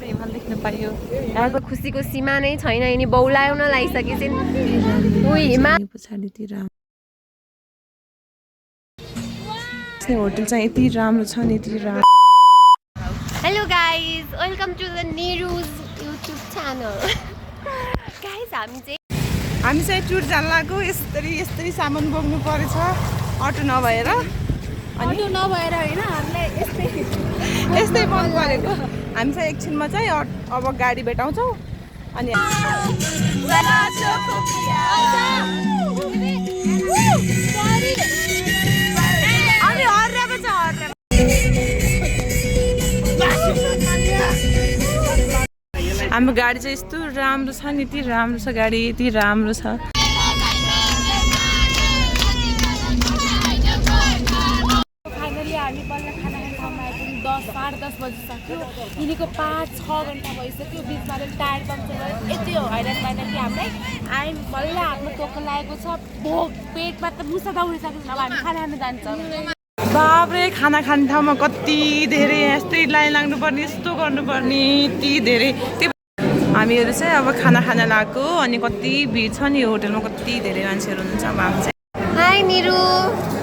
हिमाल देख्न पाइयो यहाँको खुसीको सीमा नै छैन यिनी बौलाउन लागिसकेछन् पछाडितिर होटल चाहिँ यति राम्रो छ नि यति राम्रो। Hello guys welcome to the Niruj YouTube channel. Guys हामी चाहिँ टुर जान लाग्यो। यस्तरी सामान बोक्नु परेछ अटो नभएर अनि होइन हामीलाई यस्तै मन परेको। हामी चाहिँ एकछिनमा चाहिँ अब गाडी भेटाउँछौँ अनि हाम्रो गाडी चाहिँ यस्तो राम्रो छ नि यति राम्रो छ गाडी यति राम्रो छ। फाइनली हामी बल्ल खाना खाने ठाउँमा आइपुग्यौँ 10-10:30 बजिसक्यो। यिनीको 5-6 घन्टा भइसक्यो। बिचमा टायर पम्चर भयो यति हैरान भएन कि हामीलाई आयौँ बल्ल हाम्रो टोकन लागेको छ। भोक पेटमा त मुसा दौडिसकेको छ। अब हामी खाना खान जान्छौँ। बाब्रे खाना खाने ठाउँमा कति धेरै यस्तै लाइन लाग्नुपर्ने यस्तो गर्नुपर्ने यति धेरै। हामीहरू चाहिँ अब खाना खान लाग्यो अनि कति भिड छ नि होटलमा कति धेरै मान्छेहरू हुनुहुन्छ। अब हामी चाहिँ हाई निरु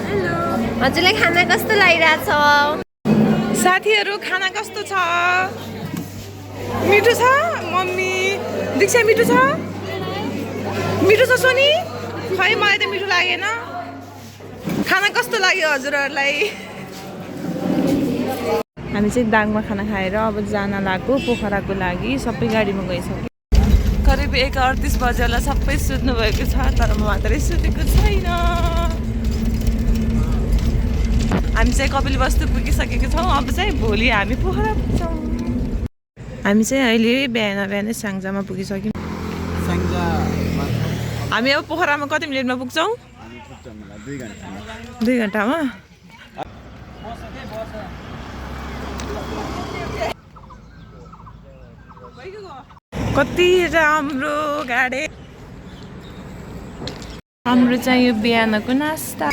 हेलो हजुरलाई खाना कस्तो लागिरहेछ? साथीहरू खाना कस्तो छ? मिठो छ? मम्मी दीक्षा मिठो छ? मिठो छ सोनी? खै मलाई त मिठो लागेन। खाना कस्तो लाग्यो हजुरहरूलाई? हामी चाहिँ दाङमा खाना खाएर अब जान लाग्यो पोखराको लागि। सबै गाडीमा गइसक्यो। करिब 1:38 बजे होला सबै सुत्नु भएको छ तर म मात्रै सुतेको छैन। हामी चाहिँ कपिलवस्तु पुगिसकेको छौँ। अब चाहिँ भोलि हामी पोखरा पुग्छौँ। हामी चाहिँ अहिले बिहानै स्याङ्जामा पुगिसक्यौँ। हामी अब पोखरामा कति मिनटमा पुग्छौँ? 2 घन्टामा। कति राम्रो गाडी। हाम्रो चाहिँ यो बिहानको नास्ता।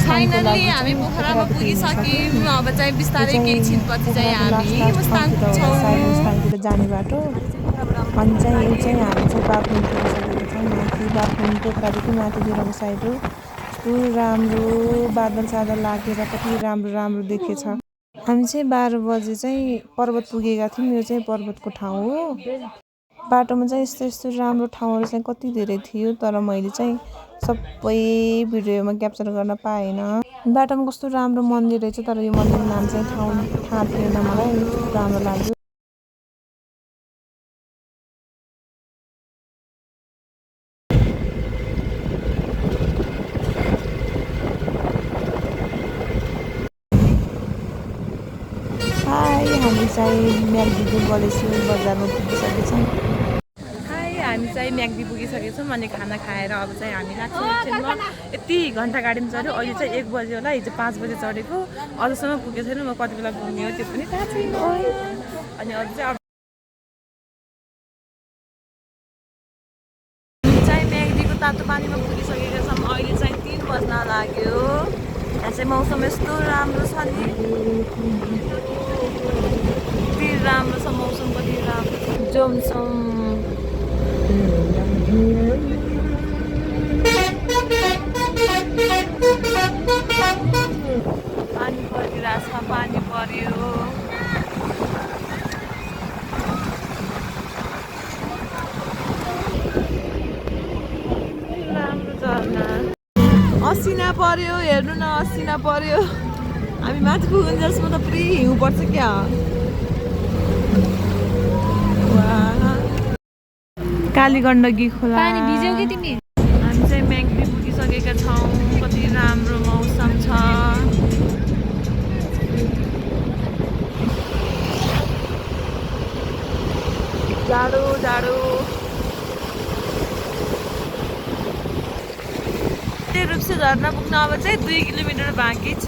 फाइनली हामी पोखरामा पुगिसक्यौँ। अब चाहिँ बिस्तारै केही छिनपछि चाहिँ हामी मुस्ताङ मुस्ताङतिर जाने बाटो। अनि चाहिँ यो चाहिँ हामी चाहिँ बागलुङ पुगिसकेको छौँ। माथि बागलुङ पोखरादेखि माथितिरको साइड हो। कस्तो राम्रो बादल सादल लागेर कति राम्रो देखेछ। हामी चाहिँ 12 बजे चाहिँ पर्वत पुगेका थियौँ। यो चाहिँ पर्वतको ठाउँ हो। बाटोमा चाहिँ यस्तो राम्रो ठाउँहरू चाहिँ कति धेरै थियो तर मैले चाहिँ सबै भिडियोमा क्याप्चर गर्न पाएन। बाटोमा कस्तो राम्रो मन्दिर रहेछ तर यो मन्दिरको नाम चाहिँ थाहा थिएन मलाई। राम्रो लाग्यो। हामी चाहिँ म्याग्दी गलेश्वर बजारमा पुगिसकेछौँ। हामी चाहिँ म्याग्दी पुगिसकेछौँ अनि खाना खाएर अब चाहिँ हामी लाग्छौँ एकछिनमा। यति घन्टा गाडीमा चढ्यो। अहिले चाहिँ 1 बज्यो होला। हिजो 5 बजे चढेको अझसम्म पुगेको छैन। म कति बेला पुग्ने हो त्यो पनि थाहा छैन। अनि अझ चाहिँ म्याग्दीको तातो पानीमा पुगिसकेका छौँ। अहिले चाहिँ 3 बज्न लाग्यो। यहाँ चाहिँ मौसम यस्तो राम्रो छ नि कति राम्रो छ। मौसम कति राम्रो छ। जोमसोम पानी परिरहेछ। पानी पर्यो। राम्रो झरना। असिना पर्यो हेर्नु न असिना पर्यो। हामी माथि पुगुन्जेलसम्म त पुरै हिउँ पर्छ क्या। काली गण्डकी खोला। पानी भिज्यौ कि तिमी? हामी चाहिँ म्याग्दी पुगिसकेका छौँ। कति राम्रो मौसम छ। जाडो रूपसे झर्ना पुग्न अब चाहिँ 2 किलोमिटर बाँकी छ।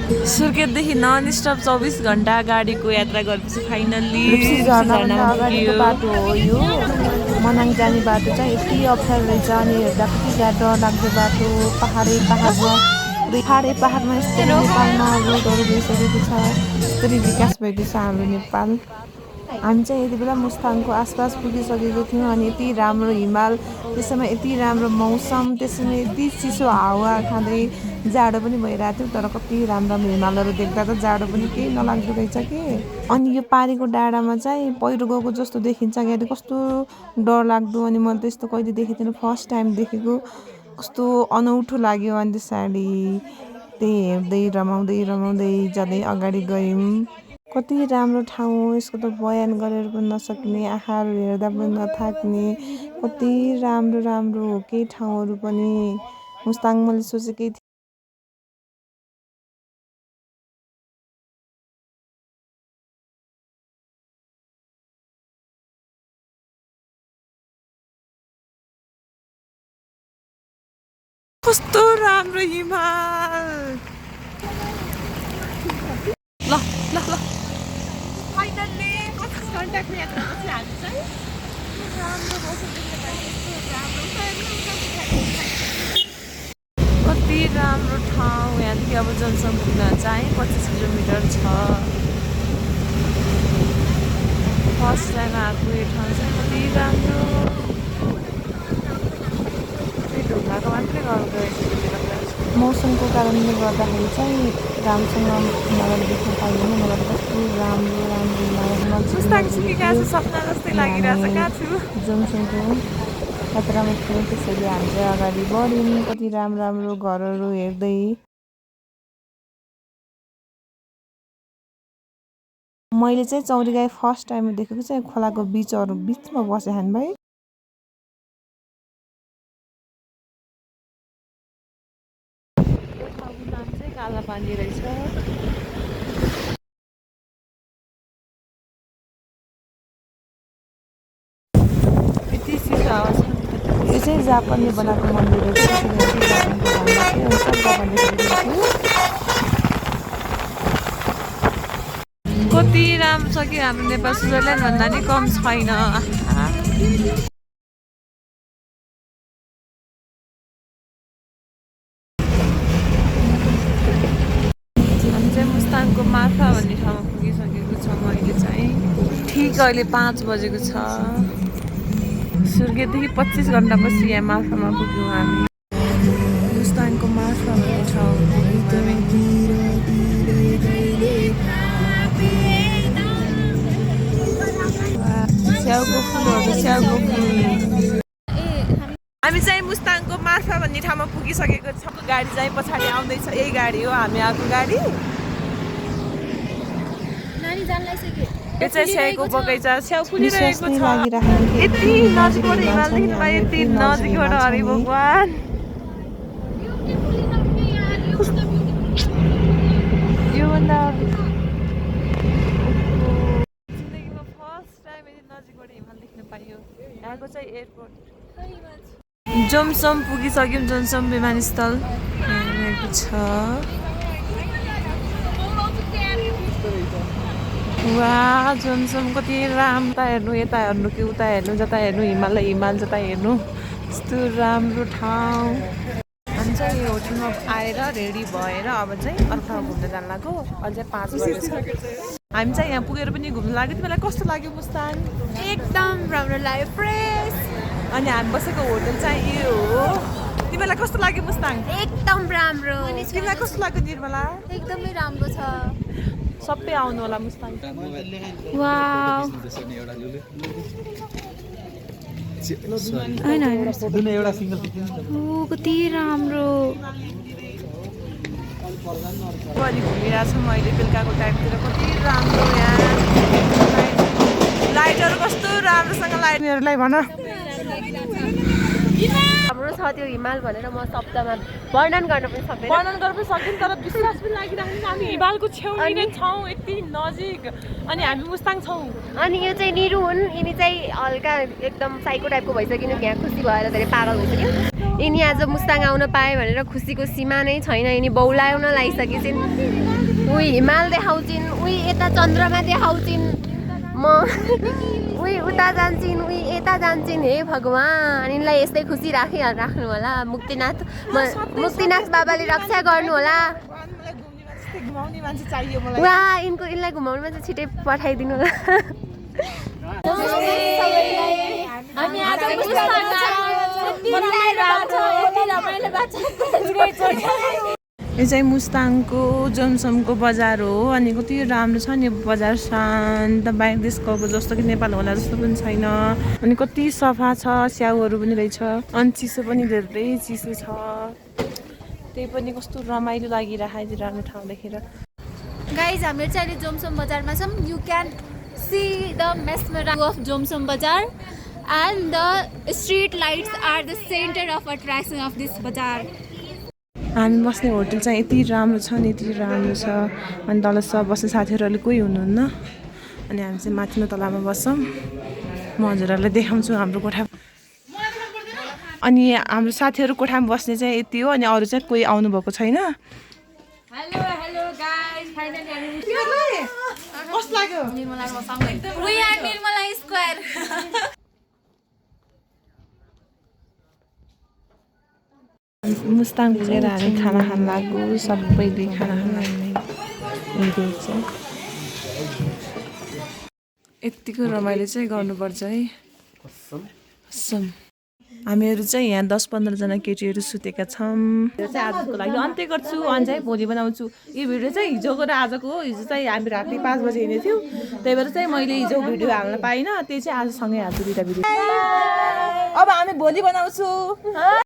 सुर्खेतदेखि नन स्टप 24 घण्टा गाडीको यात्रा गरेपछि फाइनल्ली रुप्सी झर्नाभन्दा अगाडिको बाटो हो यो। मनाङ जाने बाटो चाहिँ यति अप्ठ्यारो रहेछ अनि हेर्दा कति डर लाग्दो बाटो। पाहाडमा यस्तरी नेपालमा रोडहरू गइसकेको छ, यस्तरी विकास भइदिएछ हाम्रो नेपाल। हामी चाहिँ यति बेला मुस्ताङको आसपास पुगिसकेको थियौँ अनि यति राम्रो हिमाल, त्यसैमा यति राम्रो मौसम, त्यसैमा यति चिसो हावा खाँदै जाडो पनि भइरहेको थियो। तर कति राम्रो हिमालहरू देख्दा त जाडो पनि केही नलाग्दो रहेछ कि। अनि यो पारीको डाँडामा चाहिँ पहिरो गएको जस्तो देखिन्छ क्या, कस्तो डर लाग्दो। अनि मैले त यस्तो कहिले देखेको थिएन, फर्स्ट टाइम देखेको, कस्तो अनौठो लाग्यो। अनि त्यसरी त्यही हेर्दै रमाउँदै जाँदै अगाडि गयौँ। कति राम्रो ठाउँ हो, यसको त बयान गरेर पनि नसक्ने, आँखाहरू हेर्दा पनि नथाक्ने, कति राम्रो हो केही ठाउँहरू पनि। मुस्ताङ मैले सोचेकै थिएँ कस्तो राम्रो हिमाल। ल फाइनल्ली 25 घण्टाको यात्रापछि हामी चाहिँ राम्रो मौसम देख्न पाइन्छ। कति राम्रो ठाउँ। यहाँदेखि अब जनसम पुग्न चाहिँ 25 किलोमिटर छ। फर्स्ट टाइम आएको यो ठाउँ चाहिँ कति राम्रो। ढुङ्गाको मात्रै घर गइसकेको मौसमको कारणले गर्दाखेरि चाहिँ राम्रोसँग हिमालहरू देख्न पाइँदैन। मलाई कस्तो राम्रो सपना जस्तै लागिरहेछ। कहाँ छु जोनसनको यात्रामा थियौँ, त्यसैले हामी चाहिँ अगाडि बढ्यौँ कति राम्रो घरहरू हेर्दै। मैले चाहिँ चौरीगाई फर्स्ट टाइम देखेको चाहिँ खोलाको बिचमा बसेँ हान भाइ। काला पानी रहेछ। यति चिसो हावा छ। यो चाहिँ जापानले बनाएको मन्दिर रहेछ। कति राम्रो छ कि हाम्रो नेपाल स्विजरल्यान्ड भन्दा नि कम छैन। मुस्ताङको मार्फा भन्ने ठाउँमा पुगिसकेको छौँ। अहिले चाहिँ ठिक अहिले 5 बजेको छ। सुर्खेतदेखि 25 घण्टापछि यहाँ मार्फामा पुग्यौँ हामी। मुस्ताङको मार्फा भन्ने ठाउँ स्याउको फुल। हामी चाहिँ मुस्ताङको मार्फा भन्ने ठाउँमा पुगिसकेको छौँ। गाडी चाहिँ पछाडि आउँदैछ, यही गाडी हो हामी आएको गाडी। यो चाहिँ स्याउको बगैँचा, स्याउ फुलिरहेको छ। यति नजिकबाट हिमाल देख्नु पायो, यति नजिकबाट। हरि भगवान, योभन्दा जिन्दगीमा फर्स्ट टाइम यति नजिकबाट हिमाल देख्न पाइयो। यहाँको चाहिँ एयरपोर्ट जोमसोम पुगिसक्यौँ। जोमसोम विमानस्थल हेरेको छ। वा जोमसोम कति राम्रो। यता हेर्नु, यता हेर्नु कि उता हेर्नु, जता हेर्नु हिमाल, जता हेर्नु यस्तो राम्रो ठाउँ। हामी चाहिँ यो होटलमा आएर रेडी भएर अब चाहिँ अर्को ठाउँ घुम्न जान लाग्यो। अझै 5 बजे छ। हामी चाहिँ यहाँ पुगेर पनि घुम्न लाग्यो। तिमीलाई कस्तो लाग्यो मुस्ताङ? एकदम राम्रो लाग्यो, फ्रेस। अनि हामी बसेको होटल चाहिँ यो हो। तिमीलाई कस्तो लाग्यो मुस्ताङ? एकदम राम्रो। तिमीलाई कस्तो लाग्यो निर्मला? एकदमै राम्रो छ। सबै आउनु होला मुस्ताङ। वाउ, कति राम्रो। अनि घुमिरहेको छौँ अहिले बेलुकाको टाइमतिर। कति राम्रो यहाँ लाइटहरू कस्तो राम्रोसँग लाइटहरूलाई भन। हाम्रो छ त्यो हिमाल भनेर म शब्दमा वर्णन गर्न पनि सक्दैन। तर विश्वास पनि लागिरहेको छ। हामी हिमालको छेउमा नै छौँ, यति नजिक। अनि हामी मुस्ताङ छौँ। अनि यो चाहिँ निरु हुन्। यिनी चाहिँ हल्का एकदम साइको टाइपको भइसकिनु, यहाँ खुसी भएर धेरै पागल भइसक्यो। यिनी आज मुस्ताङ आउन पाए भनेर खुसीको सीमा नै छैन। यिनी बौलाउन लागिसकेछन्। उही हिमाल देखाउँछिन्, उही यता चन्द्रमा देखाउँछिन्, म उही उता जान्छन्, उही यता जान्छन्। हे भगवान्, यिनलाई यस्तै खुसी राख्नु होला। मुक्तिनाथ बाबाले रक्षा गर्नु होला। घुमाउने मान्छे चाहियो मलाई। वा यिनलाई घुमाउनु मान्छे छिटै पठाइदिनु होला। यो चाहिँ मुस्ताङको जोमसोमको बजार हो अनि कति राम्रो छ नि बजार, शान्त। बाङ्लादेशको जस्तो कि नेपाल होला जस्तो पनि छैन अनि कति सफा छ, स्याउहरू पनि रहेछ अनि चिसो पनि धेरै चिसो छ। त्यही पनि कस्तो रमाइलो लागिरहेको राम्रो ठाउँ देखेर। गाइज हामीहरू चाहिँ अहिले जोमसोम बजारमा छौँ। You can see the mesmerizing of Jomsom bazaar and the street lights are the centre of attraction of this bazaar. हामी बस्ने होटल चाहिँ यति राम्रो छ नि, यति राम्रो छ अनि तल सब बस्ने साथीहरू अहिले कोही हुनुहुन्न अनि हामी चाहिँ माथिल्लो तलामा बस्छौँ। म हजुरहरूलाई देखाउँछु हाम्रो कोठा। अनि हाम्रो साथीहरू कोठामा बस्ने चाहिँ यति हो अनि अरू चाहिँ कोही आउनुभएको छैन। हेलो गाइज, फाइनली हामी कस्तो लाग्यो? We are Nirmala square. Mustang पुगेर हामी खाना खान लाग्यो, सबैले खाना खान लाग्छ। यत्तिको रमाइलो चाहिँ गर्नुपर्छ है। कसम हामीहरू चाहिँ यहाँ 10-15 जना केटीहरू सुतेका छौँ। यो चाहिँ आजको लागि अन्त्य गर्छु अनि चाहिँ भोलि बनाउँछु। यो भिडियो चाहिँ हिजोको र आजको हो। हिजो चाहिँ हामी राति 5 बजे हिँडेको थियौँ, त्यही भएर चाहिँ मैले हिजो भिडियो हाल्न पाइनँ। त्यही चाहिँ आजसँगै हाल्छु 2टा भिडियो। अब हामी भोलि बनाउँछु।